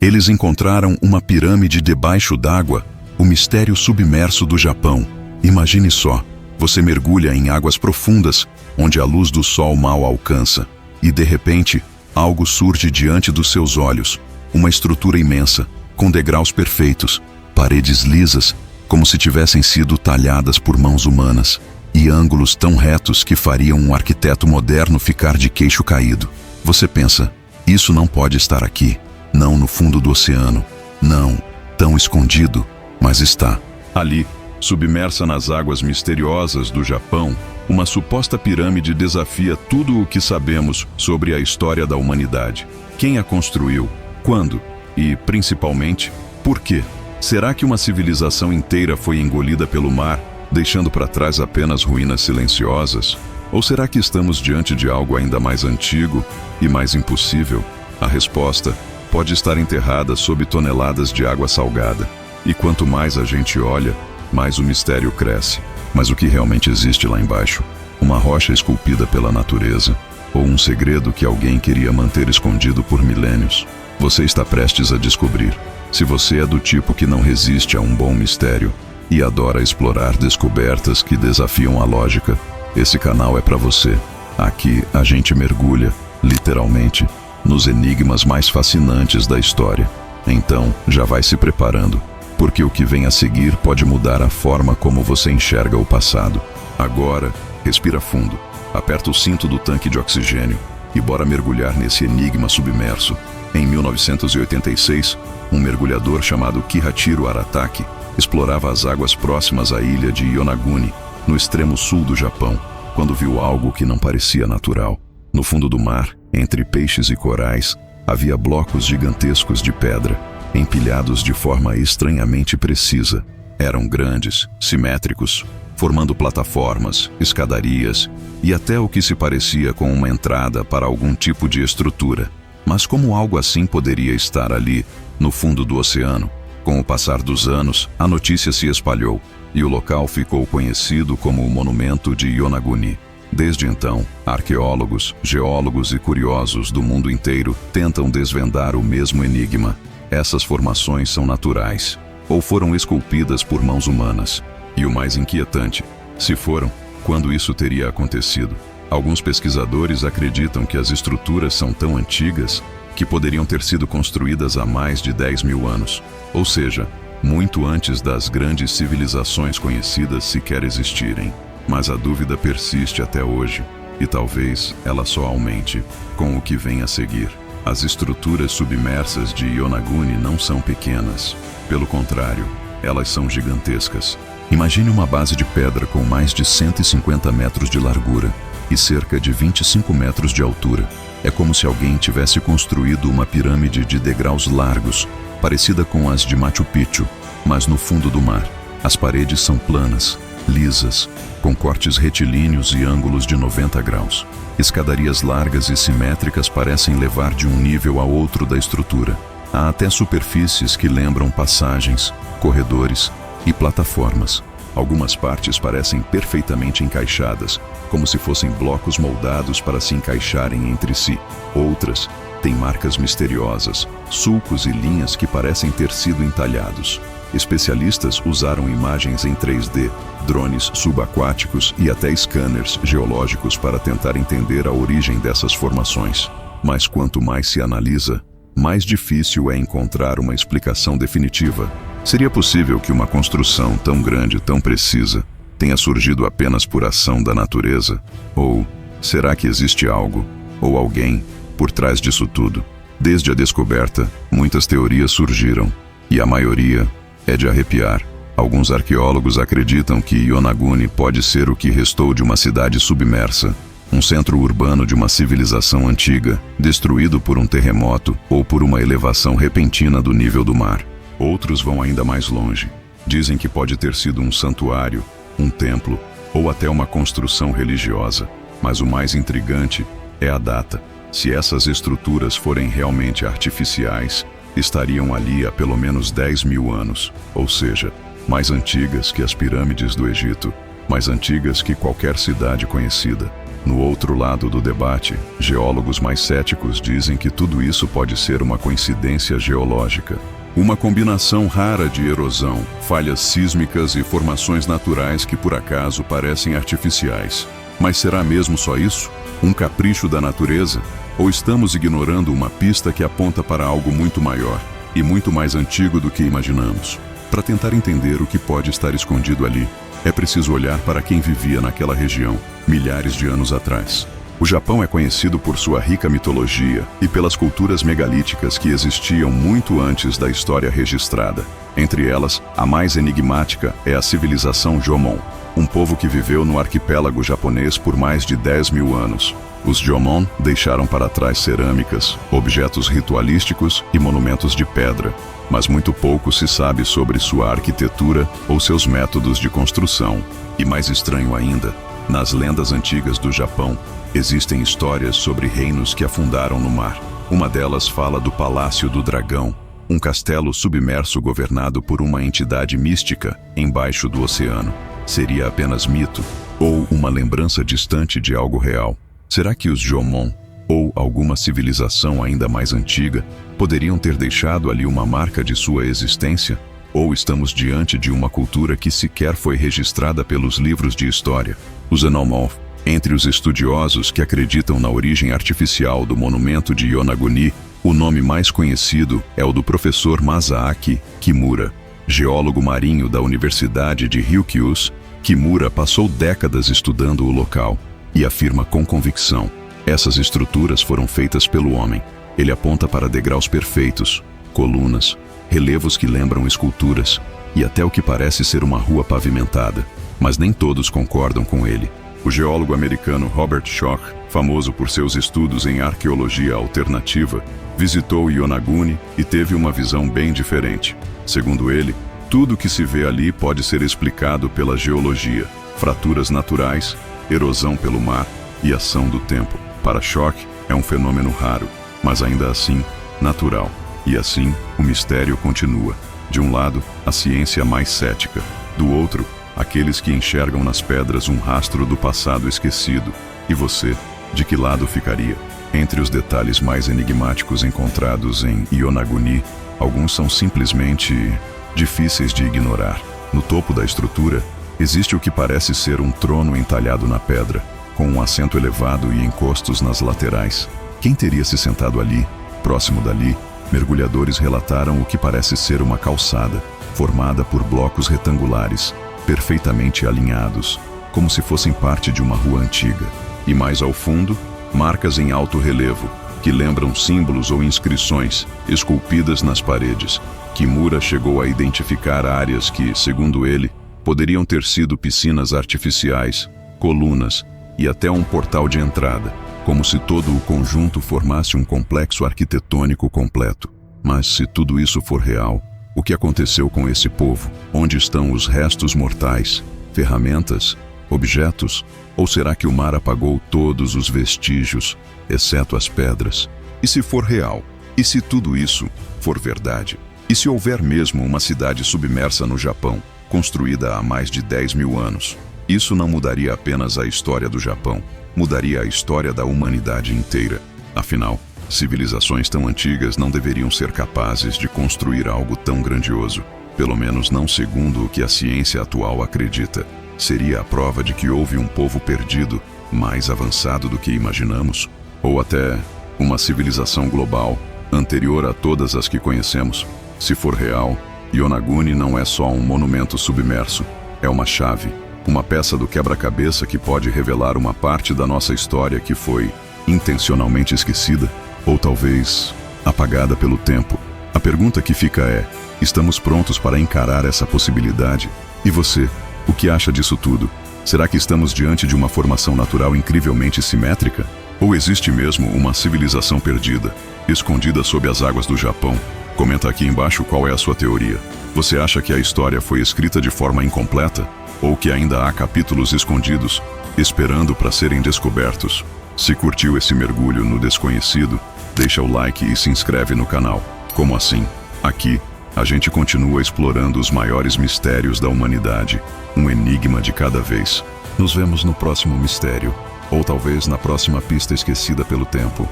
Eles encontraram uma pirâmide debaixo d'água, o mistério submerso do Japão. Imagine só, você mergulha em águas profundas, onde a luz do sol mal alcança, e de repente, algo surge diante dos seus olhos, uma estrutura imensa, com degraus perfeitos, paredes lisas, como se tivessem sido talhadas por mãos humanas, e ângulos tão retos que fariam um arquiteto moderno ficar de queixo caído. Você pensa, isso não pode estar aqui, não no fundo do oceano, não, tão escondido, mas está. Ali, submersa nas águas misteriosas do Japão, uma suposta pirâmide desafia tudo o que sabemos sobre a história da humanidade. Quem a construiu? Quando? E, principalmente, por quê? Será que uma civilização inteira foi engolida pelo mar, deixando para trás apenas ruínas silenciosas? Ou será que estamos diante de algo ainda mais antigo e mais impossível? A resposta pode estar enterrada sob toneladas de água salgada. E quanto mais a gente olha, mais o mistério cresce. Mas o que realmente existe lá embaixo? Uma rocha esculpida pela natureza? Ou um segredo que alguém queria manter escondido por milênios? Você está prestes a descobrir. Se você é do tipo que não resiste a um bom mistério e adora explorar descobertas que desafiam a lógica, esse canal é para você. Aqui a gente mergulha, literalmente, nos enigmas mais fascinantes da história. Então, já vai se preparando, porque o que vem a seguir pode mudar a forma como você enxerga o passado. Agora, respira fundo, aperta o cinto do tanque de oxigênio e bora mergulhar nesse enigma submerso. Em 1986, um mergulhador chamado Kihachiro Arataki explorava as águas próximas à ilha de Yonaguni, no extremo sul do Japão, quando viu algo que não parecia natural. No fundo do mar, entre peixes e corais, havia blocos gigantescos de pedra, empilhados de forma estranhamente precisa. Eram grandes, simétricos, formando plataformas, escadarias e até o que se parecia com uma entrada para algum tipo de estrutura. Mas como algo assim poderia estar ali, no fundo do oceano? Com o passar dos anos, a notícia se espalhou e o local ficou conhecido como o Monumento de Yonaguni. Desde então, arqueólogos, geólogos e curiosos do mundo inteiro tentam desvendar o mesmo enigma. Essas formações são naturais, ou foram esculpidas por mãos humanas? E o mais inquietante, se foram, quando isso teria acontecido? Alguns pesquisadores acreditam que as estruturas são tão antigas que poderiam ter sido construídas há mais de 10.000 anos, ou seja, muito antes das grandes civilizações conhecidas sequer existirem. Mas a dúvida persiste até hoje, e talvez ela só aumente com o que vem a seguir. As estruturas submersas de Yonaguni não são pequenas, pelo contrário, elas são gigantescas. Imagine uma base de pedra com mais de 150 metros de largura e cerca de 25 metros de altura. É como se alguém tivesse construído uma pirâmide de degraus largos, parecida com as de Machu Picchu, mas no fundo do mar. As paredes são planas, lisas, com cortes retilíneos e ângulos de 90 graus. Escadarias largas e simétricas parecem levar de um nível a outro da estrutura. Há até superfícies que lembram passagens, corredores e plataformas. Algumas partes parecem perfeitamente encaixadas, como se fossem blocos moldados para se encaixarem entre si. Outras têm marcas misteriosas, sulcos e linhas que parecem ter sido entalhados. Especialistas usaram imagens em 3D, drones subaquáticos e até scanners geológicos para tentar entender a origem dessas formações. Mas quanto mais se analisa, mais difícil é encontrar uma explicação definitiva. Seria possível que uma construção tão grande, tão precisa, tenha surgido apenas por ação da natureza? Ou será que existe algo, ou alguém, por trás disso tudo? Desde a descoberta, muitas teorias surgiram, e a maioria é de arrepiar. Alguns arqueólogos acreditam que Yonaguni pode ser o que restou de uma cidade submersa, um centro urbano de uma civilização antiga, destruído por um terremoto ou por uma elevação repentina do nível do mar. Outros vão ainda mais longe. Dizem que pode ter sido um santuário, um templo ou até uma construção religiosa. Mas o mais intrigante é a data. Se essas estruturas forem realmente artificiais, estariam ali há pelo menos 10.000 anos, ou seja, mais antigas que as pirâmides do Egito, mais antigas que qualquer cidade conhecida. No outro lado do debate, geólogos mais céticos dizem que tudo isso pode ser uma coincidência geológica. Uma combinação rara de erosão, falhas sísmicas e formações naturais que por acaso parecem artificiais. Mas será mesmo só isso? Um capricho da natureza? Ou estamos ignorando uma pista que aponta para algo muito maior e muito mais antigo do que imaginamos? Para tentar entender o que pode estar escondido ali, é preciso olhar para quem vivia naquela região milhares de anos atrás. O Japão é conhecido por sua rica mitologia e pelas culturas megalíticas que existiam muito antes da história registrada. Entre elas, a mais enigmática é a civilização Jomon, um povo que viveu no arquipélago japonês por mais de 10.000 anos. Os Jomon deixaram para trás cerâmicas, objetos ritualísticos e monumentos de pedra, mas muito pouco se sabe sobre sua arquitetura ou seus métodos de construção. E mais estranho ainda, nas lendas antigas do Japão, existem histórias sobre reinos que afundaram no mar. Uma delas fala do Palácio do Dragão, um castelo submerso governado por uma entidade mística embaixo do oceano. Seria apenas mito ou uma lembrança distante de algo real? Será que os Jomon, ou alguma civilização ainda mais antiga, poderiam ter deixado ali uma marca de sua existência? Ou estamos diante de uma cultura que sequer foi registrada pelos livros de história? Os Xenomorph. Entre os estudiosos que acreditam na origem artificial do monumento de Yonaguni, o nome mais conhecido é o do professor Masaaki Kimura. Geólogo marinho da Universidade de Ryukyu, Kimura passou décadas estudando o local e afirma com convicção: essas estruturas foram feitas pelo homem. Ele aponta para degraus perfeitos, colunas, relevos que lembram esculturas e até o que parece ser uma rua pavimentada. Mas nem todos concordam com ele. O geólogo americano Robert Schoch, famoso por seus estudos em arqueologia alternativa, visitou Yonaguni e teve uma visão bem diferente. Segundo ele, tudo que se vê ali pode ser explicado pela geologia, fraturas naturais, erosão pelo mar e ação do tempo. Para Schoch, é um fenômeno raro, mas ainda assim, natural. E assim, o mistério continua. De um lado, a ciência mais cética. Do outro, aqueles que enxergam nas pedras um rastro do passado esquecido. E você, de que lado ficaria? Entre os detalhes mais enigmáticos encontrados em Yonaguni, alguns são simplesmente difíceis de ignorar. No topo da estrutura, existe o que parece ser um trono entalhado na pedra, com um assento elevado e encostos nas laterais. Quem teria se sentado ali? Próximo dali, mergulhadores relataram o que parece ser uma calçada, formada por blocos retangulares, perfeitamente alinhados, como se fossem parte de uma rua antiga. E mais ao fundo, marcas em alto relevo, que lembram símbolos ou inscrições esculpidas nas paredes. Kimura chegou a identificar áreas que, segundo ele, poderiam ter sido piscinas artificiais, colunas e até um portal de entrada, como se todo o conjunto formasse um complexo arquitetônico completo. Mas se tudo isso for real, o que aconteceu com esse povo? Onde estão os restos mortais, ferramentas, objetos? Ou será que o mar apagou todos os vestígios, exceto as pedras? E se for real? E se tudo isso for verdade? E se houver mesmo uma cidade submersa no Japão, construída há mais de 10.000 anos? Isso não mudaria apenas a história do Japão, mudaria a história da humanidade inteira. Afinal, civilizações tão antigas não deveriam ser capazes de construir algo tão grandioso, pelo menos não segundo o que a ciência atual acredita. Seria a prova de que houve um povo perdido, mais avançado do que imaginamos, ou até uma civilização global, anterior a todas as que conhecemos. Se for real, Yonaguni não é só um monumento submerso, é uma chave, uma peça do quebra-cabeça que pode revelar uma parte da nossa história que foi intencionalmente esquecida, ou talvez apagada pelo tempo. A pergunta que fica é: estamos prontos para encarar essa possibilidade? E você, o que acha disso tudo? Será que estamos diante de uma formação natural incrivelmente simétrica? Ou existe mesmo uma civilização perdida, escondida sob as águas do Japão? Comenta aqui embaixo qual é a sua teoria. Você acha que a história foi escrita de forma incompleta? Ou que ainda há capítulos escondidos, esperando para serem descobertos? Se curtiu esse mergulho no desconhecido, deixa o like e se inscreve no canal. Como assim? Aqui, a gente continua explorando os maiores mistérios da humanidade, um enigma de cada vez. Nos vemos no próximo mistério, Ou talvez na próxima pista esquecida pelo tempo.